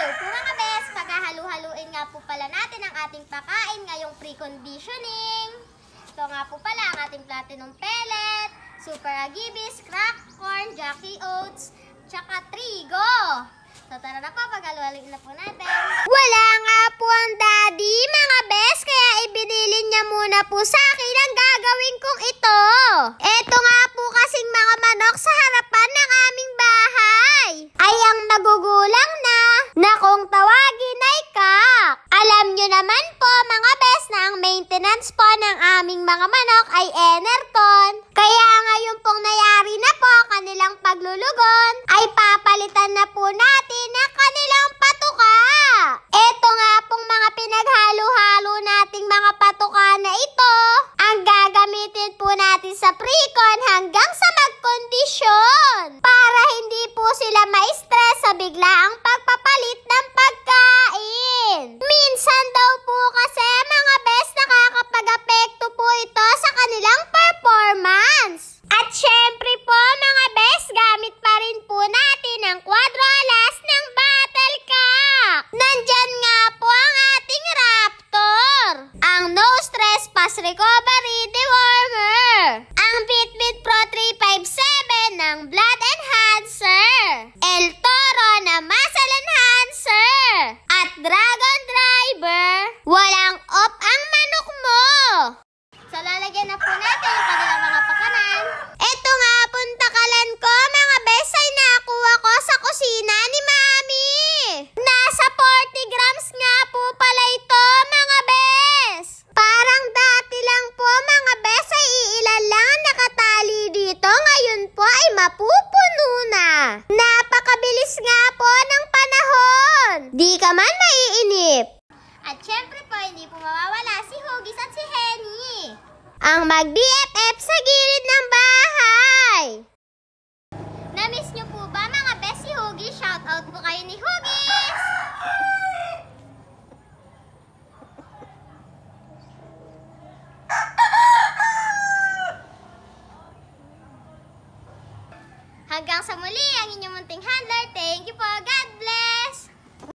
Hello po mga bes! Paghahalu-haluin nga po pala natin ang ating pakain ngayong pre-conditioning. Ito nga po pala ang ating platinum pellet, super agibis, cracked corn, Jackie oats, tsaka trigo. So tara na po, paghalu-haluin na po natin. Wala nga po ang daddy mga bes, kaya ibinilin niya muna po sa akin ang gagawin kong ito. Eto nga po kasing mga manok sa harapan ng aming bahay ay ang nagugulang na kung tawagin ay kak. Alam nyo naman po mga bes na ang maintenance po ng aming mga manok ay Enerton. Kaya ngayon pong nayari na po kanilang paglulugon ay papalitan na po natin ang kanilang patuka. Eto nga pong mga pinaghalo-halo nating mga patuka na ito ang gagamitin po natin sa pre-con hanggang sa magkondisyon para hindi po sila ma-stress sa biglaang pagpapalit ng pagkain. Minsan daw po kasi mga bes nakakapag-apekto po ito sa kanilang performance. At syempre po mga bes, gamit pa rin po natin ang Quadro Alas ng Battle Cock. Nandyan nga po ang ating Raptor, ang No Stress Fast Recovery Dewormer, ang Fitbit Pro 357 ng Blood Enhancer, El Toro na Muscle Enhancer, at Dragon Driver. Walang off ang manok mo. So lalagyan na po natin yung kanilang mga pakanan. Ito nga pong takalan ko mga bes ay nakuha ko sa kusina ni Mami. Nasa 40 grams nga po pala ito mga bes. Parang dati lang po mga bes ay iilan lang ang nakatali dito. Ngayon po ay mapupuno na. Napakabilis nga po ng panahon. Di ka man maiinip. At syempre po, hindi po mawawala si Huggies at si Henny, ang mag-BFF sa gilid ng bahay. Na-miss nyo po ba mga best si Huggies? Shoutout po kayo ni Huggies! Hanggang sa muli, ang inyong munting handler. Thank you po. God bless!